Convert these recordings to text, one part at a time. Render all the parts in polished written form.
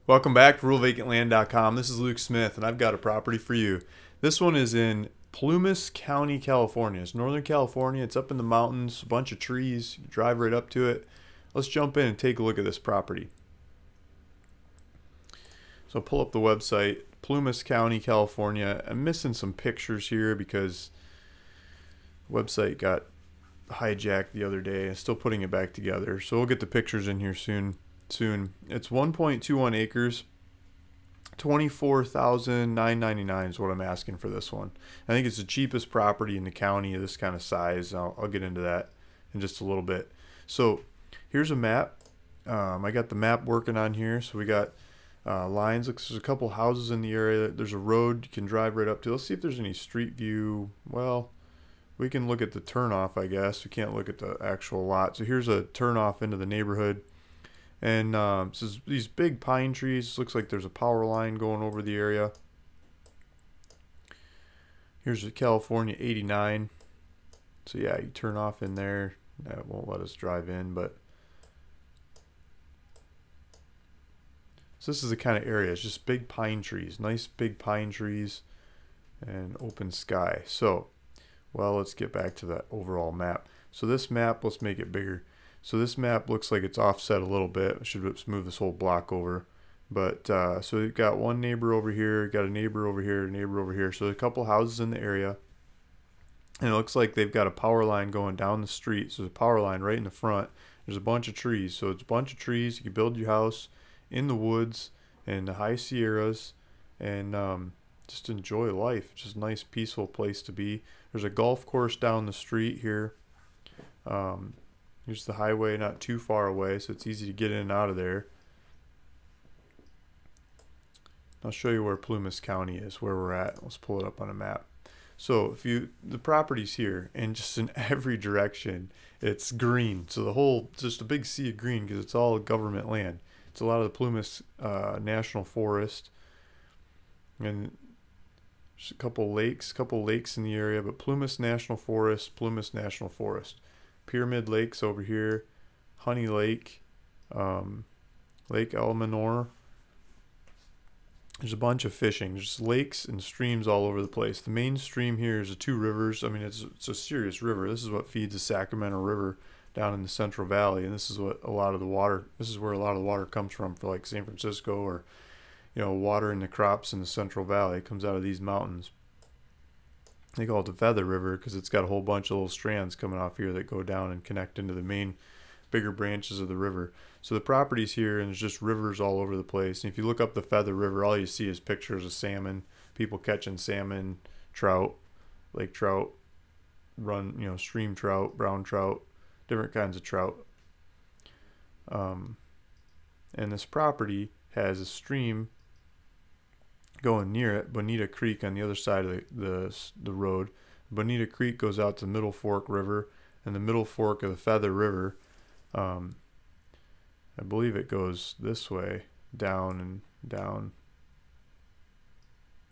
Welcome back to RuralVacantLand.com. This is Luke Smith, and I've got a property for you. This one is in Plumas County, California. It's Northern California. It's up in the mountains, a bunch of trees. You drive right up to it. Let's jump in and take a look at this property. So pull up the website, Plumas County, California. I'm missing some pictures here because the website got hijacked the other day. I'm still putting it back together. So we'll get the pictures in here soon. It's 1.21 acres. 24,999 is what I'm asking for this one. I think it's the cheapest property in the county of this kind of size. I'll get into that in just a little bit. So here's a map. I got the map working on here. So we got lines. Looks there's a couple houses in the area. There's a road you can drive right up to. Let's see if there's any street view. Well, we can look at the turnoff, I guess. We can't look at the actual lot. So here's a turnoff into the neighborhood. And so these big pine trees. Looks like there's a power line going over the area. Here's the California 89. So yeah, you turn off in there. That won't let us drive in, but so this is the kind of area. It's just big pine trees, nice big pine trees, and open sky. So, well, let's get back to that overall map. So this map, let's make it bigger. So this map looks like it's offset a little bit. I should move this whole block over. But so you've got one neighbor over here, got a neighbor over here, a neighbor over here. So there's a couple houses in the area. And it looks like they've got a power line going down the street. So there's a power line right in the front. There's a bunch of trees. So it's a bunch of trees. You can build your house in the woods and the high Sierras and just enjoy life. Just a nice, peaceful place to be. There's a golf course down the street here. Here's the highway, not too far away, so it's easy to get in and out of there. I'll show you where Plumas County is, where we're at. Let's pull it up on a map. So if you, the property's here, and just in every direction, it's green. So the whole, just a big sea of green because it's all government land. It's a lot of the Plumas National Forest, and there's a couple lakes in the area, but Plumas National Forest, Plumas National Forest. Pyramid Lakes over here, Honey Lake, Lake Almanor. There's a bunch of fishing. There's lakes and streams all over the place. The main stream here is the two rivers. I mean, it's a serious river. This is what feeds the Sacramento River down in the Central Valley, and this is what a lot of the water. This is where a lot of the water comes from for like San Francisco, or water in the crops in the Central Valley. It comes out of these mountains. They call it the Feather River because it's got a whole bunch of little strands coming off here that go down and connect into the main bigger branches of the river. So the property's here, and there's just rivers all over the place. And if you look up the Feather River, all you see is pictures of salmon, people catching salmon, trout, lake trout, stream trout, brown trout, different kinds of trout. And this property has a stream going near it, Bonita Creek, on the other side of the road. Bonita Creek goes out to Middle Fork River, and the Middle Fork of the Feather River, I believe it goes this way, down and down.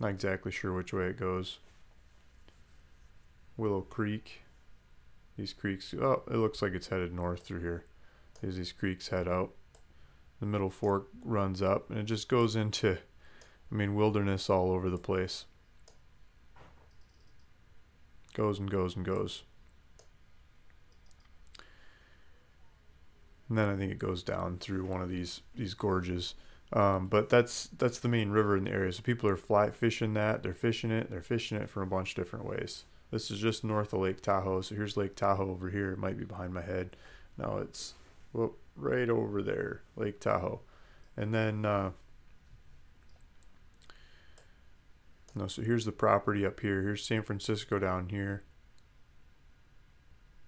Not exactly sure which way it goes. Willow Creek. These creeks, oh, it looks like it's headed north through here. As these creeks head out, the Middle Fork runs up, and it just goes into, wilderness all over the place. Goes and goes and goes. And then I think it goes down through one of these gorges. But that's the main river in the area. So people are fly fishing that. They're fishing it. They're fishing it from a bunch of different ways. This is just north of Lake Tahoe. So here's Lake Tahoe over here. It might be behind my head. No, it's right over there, Lake Tahoe. And then so here's the property up here. Here's San Francisco down here.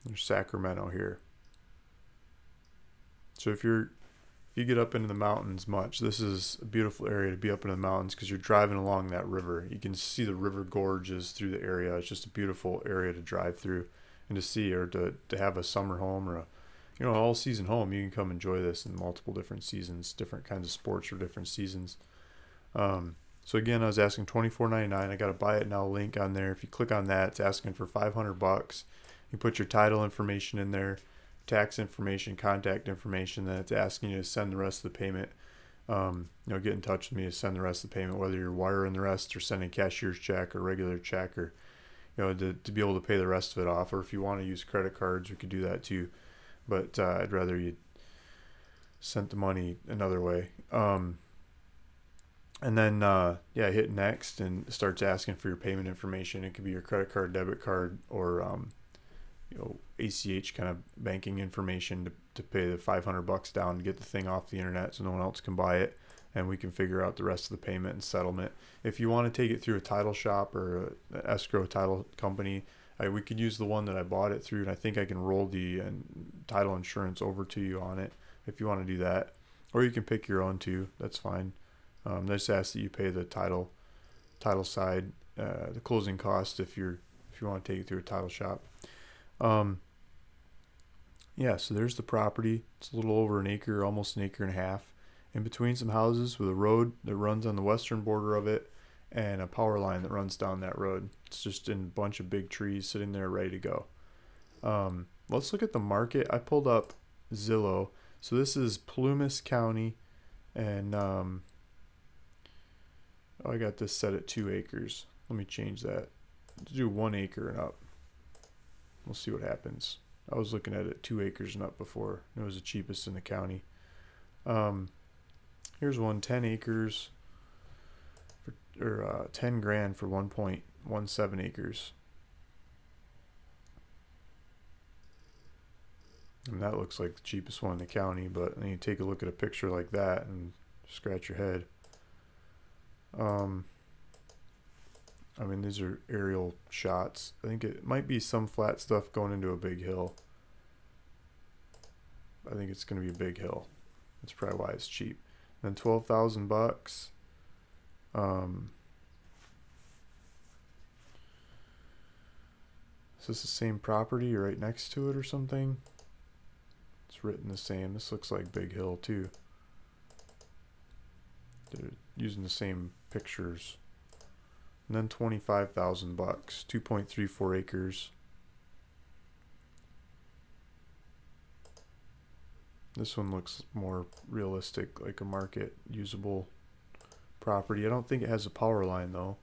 There's Sacramento here. So if you get up into the mountains much, this is a beautiful area to be up in the mountains because you're driving along that river. You can see the river gorges through the area. It's just a beautiful area to drive through and to see, or to have a summer home, or an all season home. You can come enjoy this in multiple different seasons, different kinds of sports for different seasons. So again, I was asking $24.99. I got a buy it now link on there. If you click on that, it's asking for $500. You put your title information in there, tax information, contact information. Then it's asking you to send the rest of the payment get in touch with me to send the rest of the payment, whether you're wiring the rest or sending cashier's check or regular check, or to be able to pay the rest of it off. Or if you want to use credit cards, we could do that too. But I'd rather you sent the money another way. And then hit next, and it starts asking for your payment information. It could be your credit card, debit card, or ACH kind of banking information to pay the $500 down to get the thing off the internet so no one else can buy it, and we can figure out the rest of the payment and settlement. If you want to take it through a title shop or an escrow title company, we could use the one that I bought it through, and I think I can roll the title insurance over to you on it if you want to do that, or you can pick your own too. That's fine. They just ask that you pay the title side, the closing cost if you want to take it through a title shop. So there's the property. It's a little over an acre, almost an acre and a half, in between some houses with a road that runs on the western border of it and a power line that runs down that road. It's just in a bunch of big trees sitting there ready to go. Let's look at the market. I pulled up Zillow. So this is Plumas County, and I got this set at 2 acres. Let me change that to do 1 acre and up. We'll see what happens. I was looking at it 2 acres and up before. It was the cheapest in the county. Here's one 10 acres for 10 grand for 1.17 acres. And that looks like the cheapest one in the county, but then you take a look at a picture like that and scratch your head. These are aerial shots. I think it might be some flat stuff going into a big hill. I think it's going to be a big hill. That's probably why it's cheap. And then $12,000. Is this the same property or right next to it or something? It's written the same. This looks like Big Hill too. They're using the same pictures. And then $25,000, 2.34 acres. This one looks more realistic, like a market usable property. I don't think it has a power line though.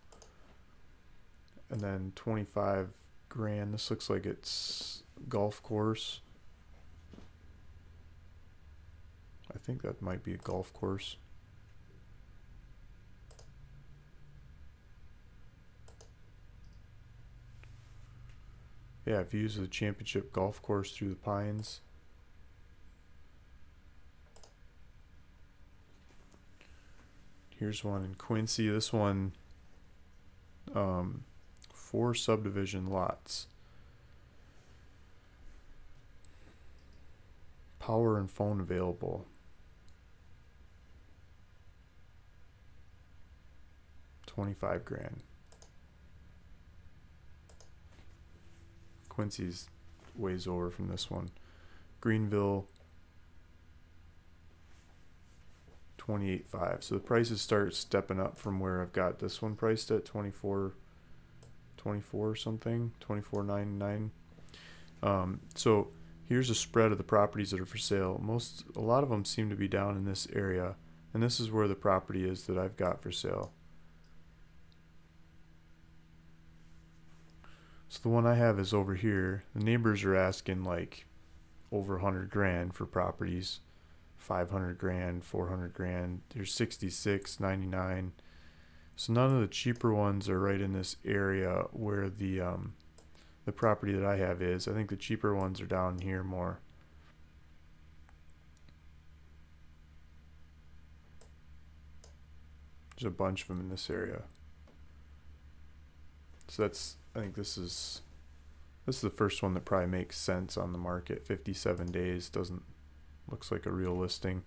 And then 25 grand. This looks like it's golf course. I think that might be a golf course. Yeah, views of the championship golf course through the pines. Here's one in Quincy. This one, 4 subdivision lots. Power and phone available. 25 grand. Quincy's ways over from this one. Greenville, 28.5. So the prices start stepping up from where I've got this one priced at 24 something, 24.99. So here's a spread of the properties that are for sale. A lot of them seem to be down in this area, and this is where the property is that I've got for sale. So the one I have is over here. The neighbors are asking like over 100 grand for properties, 500 grand, 400 grand. There's 66, 99. So none of the cheaper ones are right in this area where the property that I have is. I think the cheaper ones are down here more. There's a bunch of them in this area. So I think this is the first one that probably makes sense on the market. 57 days looks like a real listing.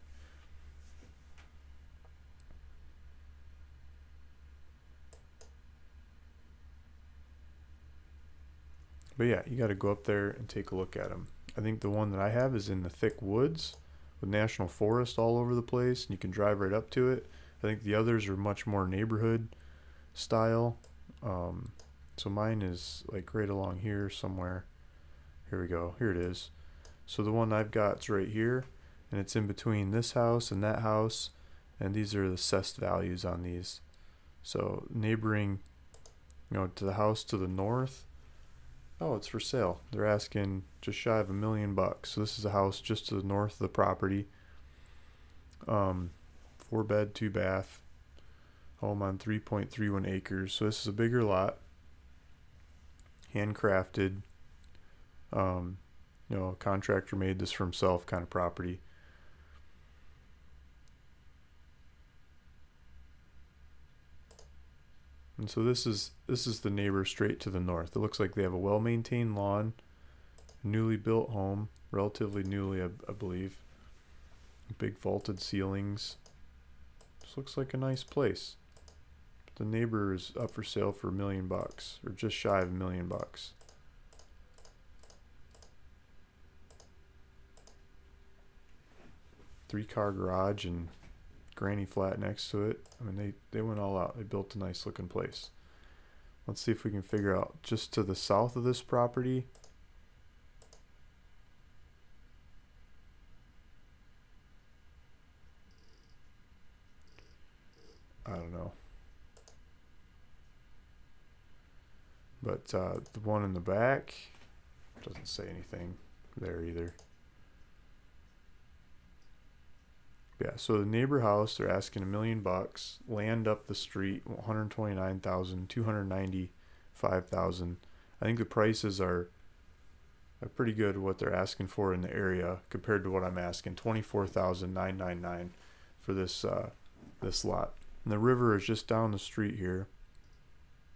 But yeah, you got to go up there and take a look at them. I think the one that I have is in the thick woods with national forest all over the place, and you can drive right up to it. I think the others are much more neighborhood style. So mine is like right along here somewhere. Here we go. Here it is. So the one I've got is right here, and it's in between this house and that house, and these are the assessed values on these. So neighboring, to the house to the north, oh, it's for sale. They're asking just shy of $1 million. So this is a house just to the north of the property. 4-bed, 2-bath, home on 3.31 acres. So this is a bigger lot, handcrafted. A contractor made this for himself kind of property. And so this is the neighbor straight to the north. It looks like they have a well-maintained lawn, newly built home, relatively newly, I believe. Big vaulted ceilings. This looks like a nice place. The neighbor is up for sale for $1 million, or just shy of $1 million. 3-car garage and granny flat next to it. I mean, they went all out. They built a nice looking place. Let's see if we can figure out just to the south of this property. I don't know. But the one in the back doesn't say anything there either. Yeah, so the neighbor house, they're asking $1 million. Land up the street, $129,000, $295,000. I think the prices are pretty good what they're asking for in the area compared to what I'm asking. $24,999 for this lot. And the river is just down the street here.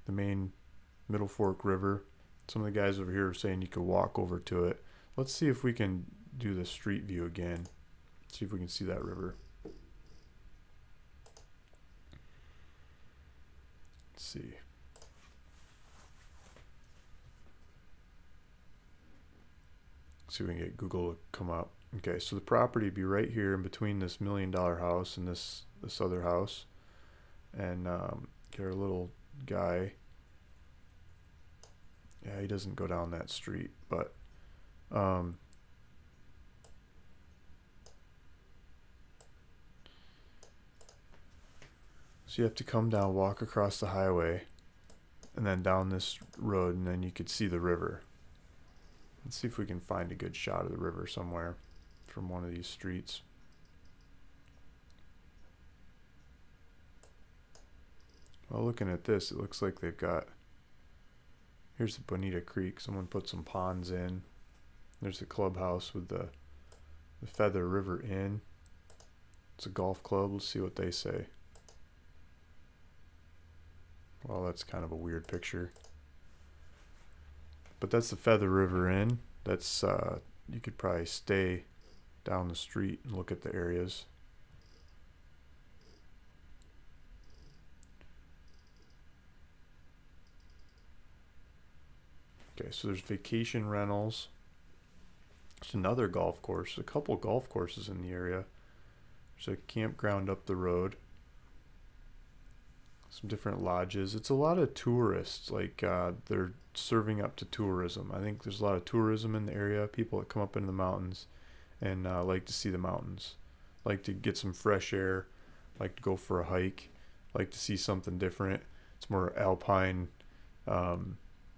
The main Middle Fork River. Some of the guys over here are saying you could walk over to it. Let's see if we can do the street view again. See if we can see that river. Let's see. See if we can get Google to come up. Okay, so the property would be right here in between this $1 million house and this other house. And get our little guy. Yeah, he doesn't go down that street, but so you have to come down, walk across the highway, and then down this road, and then you could see the river. Let's see if we can find a good shot of the river somewhere from one of these streets. Well, looking at this, it looks like they've got, here's the Bonita Creek. Someone put some ponds in. There's the clubhouse with the Feather River Inn. It's a golf club. Let's see what they say. Well, that's kind of a weird picture. But that's the Feather River Inn. That's, you could probably stay down the street and look at the areas. Okay, so there's vacation rentals. There's another golf course, a couple golf courses in the area. There's a campground up the road. Some different lodges. It's a lot of tourists, like they're serving up to tourism. I think there's a lot of tourism in the area, people that come up into the mountains and like to see the mountains, like to get some fresh air, like to go for a hike, like to see something different. It's more alpine,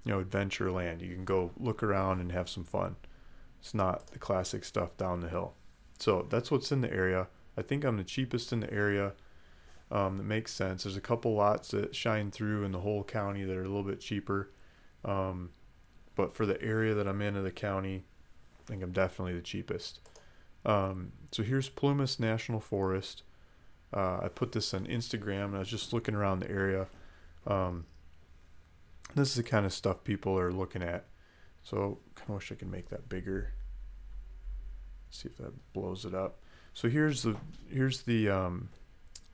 adventure land. You can go look around and have some fun. It's not the classic stuff down the hill. So that's what's in the area. I think I'm the cheapest in the area. That makes sense. There's a couple lots that shine through in the whole county that are a little bit cheaper. But for the area that I'm in of the county, I think I'm definitely the cheapest. So here's Plumas National Forest. I put this on Instagram and I was just looking around the area. This is the kind of stuff people are looking at. So kind of wish I could make that bigger. See if that blows it up. So here's the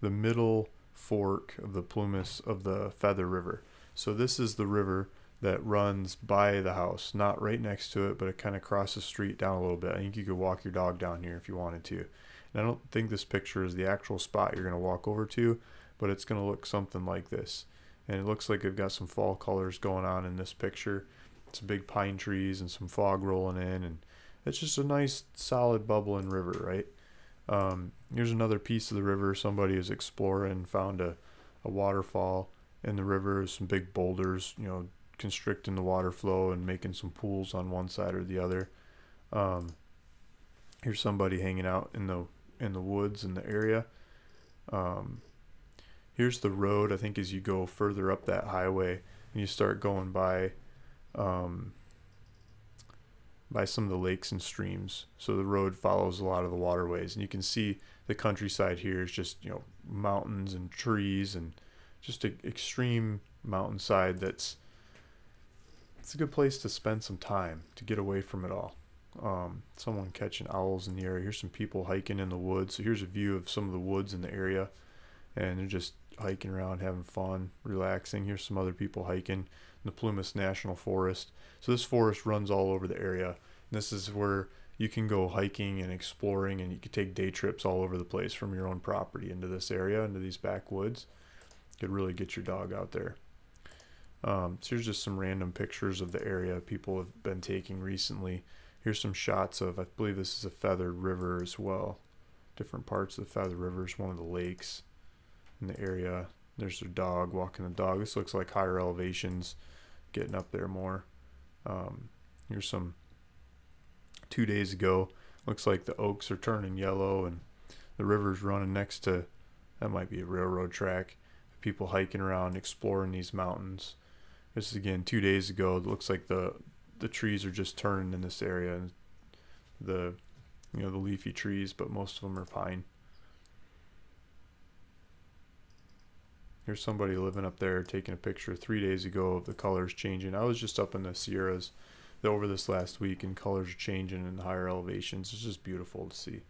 middle fork of the Plumas of the Feather River. So this is the river that runs by the house, not right next to it, but it kind of crosses the street down a little bit. I think you could walk your dog down here if you wanted to. And I don't think this picture is the actual spot you're going to walk over to, but it's going to look something like this. And it looks like they've got some fall colors going on in this picture. Some big pine trees and some fog rolling in, and it's just a nice solid bubbling river, right? Here's another piece of the river. Somebody is exploring, found a waterfall in the river, some big boulders, constricting the water flow and making some pools on one side or the other. Here's somebody hanging out in the woods in the area. Here's the road. I think as you go further up that highway and you start going by some of the lakes and streams. So the road follows a lot of the waterways, and you can see the countryside here is just mountains and trees and just an extreme mountainside. It's a good place to spend some time to get away from it all. Someone catching owls in the area. Here's some people hiking in the woods. So here's a view of some of the woods in the area, and they're just hiking around, having fun, relaxing. Here's some other people hiking in the Plumas National Forest. So this forest runs all over the area. And this is where you can go hiking and exploring, and you can take day trips all over the place from your own property into this area, into these backwoods. You could really get your dog out there. So here's just some random pictures of the area people have been taking recently. Here's some shots of, I believe this is a feathered river as well. Different parts of the feathered river is one of the lakes in the area. There's their dog, walking the dog. This looks like higher elevations, getting up there more. Here's some 2 days ago. Looks like the oaks are turning yellow and the river's running next to, that might be a railroad track. People hiking around, exploring these mountains. This is again 2 days ago. It looks like the trees are just turning in this area, and the leafy trees, but most of them are pine. Here's somebody living up there taking a picture 3 days ago of the colors changing. I was just up in the Sierras over this last week, and colors are changing in the higher elevations. It's just beautiful to see.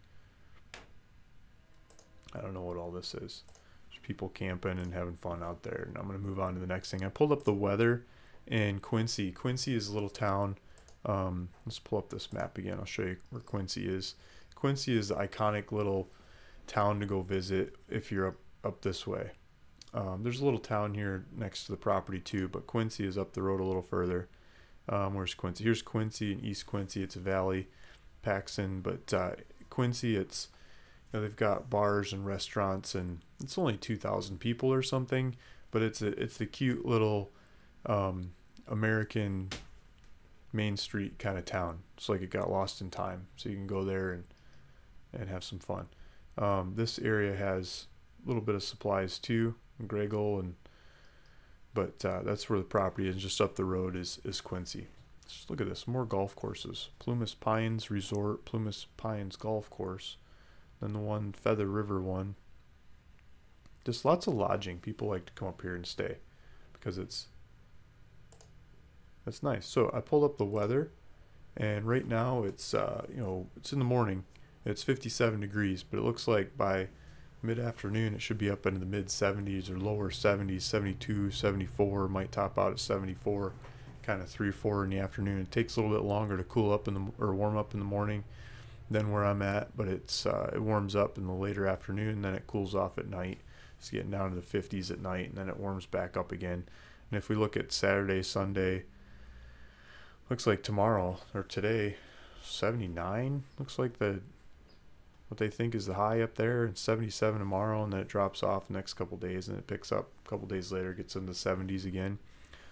I don't know what all this is. There's people camping and having fun out there. And I'm going to move on to the next thing. I pulled up the weather in Quincy. Quincy is a little town. Let's pull up this map again. I'll show you where Quincy is. Quincy is the iconic little town to go visit if you're up this way. There's a little town here next to the property too, but Quincy is up the road a little further. Where's Quincy? Here's Quincy and East Quincy. It's a valley, Paxson, but Quincy, it's they've got bars and restaurants, and it's only 2,000 people or something, but it's the cute little American Main Street kind of town. It's like it got lost in time, so you can go there and have some fun. This area has a little bit of supplies too, Gregel, but that's where the property is. Just up the road is Quincy. Just look at this, more golf courses. Plumas Pines Resort, Plumas Pines Golf Course, then the one Feather River one. Just lots of lodging. People like to come up here and stay because that's nice. So I pulled up the weather, and right now it's it's in the morning. It's 57 degrees, but it looks like by mid-afternoon it should be up into the mid-70s or lower 70s, 72, 74, might top out at 74, kind of 3 or 4 in the afternoon. It takes a little bit longer to cool up or warm up in the morning than where I'm at, but it warms up in the later afternoon, and then it cools off at night. It's getting down to the 50s at night, and then it warms back up again. And if we look at Saturday, Sunday, looks like tomorrow or today, 79 looks like what they think is the high up there, and 77 tomorrow, and then it drops off the next couple days, and it picks up a couple days later, gets into the 70s again.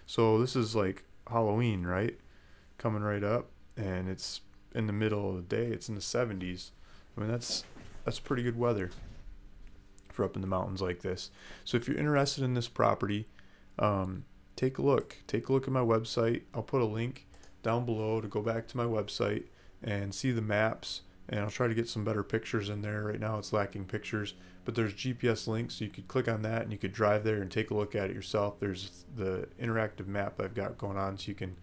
So this is like Halloween, right? Coming right up, and it's in the middle of the day. It's in the 70s. I mean, that's pretty good weather for up in the mountains like this. So if you're interested in this property, take a look. Take a look at my website. I'll put a link down below to go back to my website and see the maps. And I'll try to get some better pictures in there. Right now it's lacking pictures, but there's GPS links, so you could click on that and you could drive there and take a look at it yourself. There's the interactive map I've got going on, so you can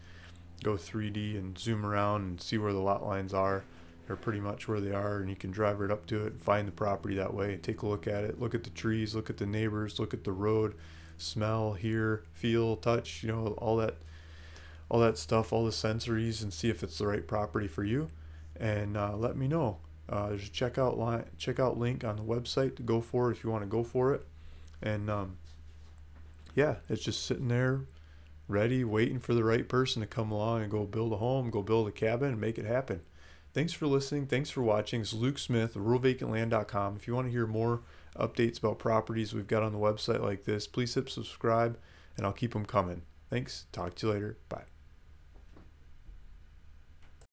go 3D and zoom around and see where the lot lines are, or pretty much where they are, and you can drive right up to it and find the property that way and take a look at it, look at the trees, look at the neighbors, look at the road, smell, hear, feel, touch, all that stuff, all the sensories, and see if it's the right property for you. And let me know. There's a checkout link on the website to go for it if you want to go for it. And yeah, it's just sitting there ready, waiting for the right person to come along and go build a home, go build a cabin, and make it happen. Thanks for listening. Thanks for watching. It's Luke Smith, ruralvacantland.com. If you want to hear more updates about properties we've got on the website like this, please hit subscribe, and I'll keep them coming. Thanks. Talk to you later. Bye.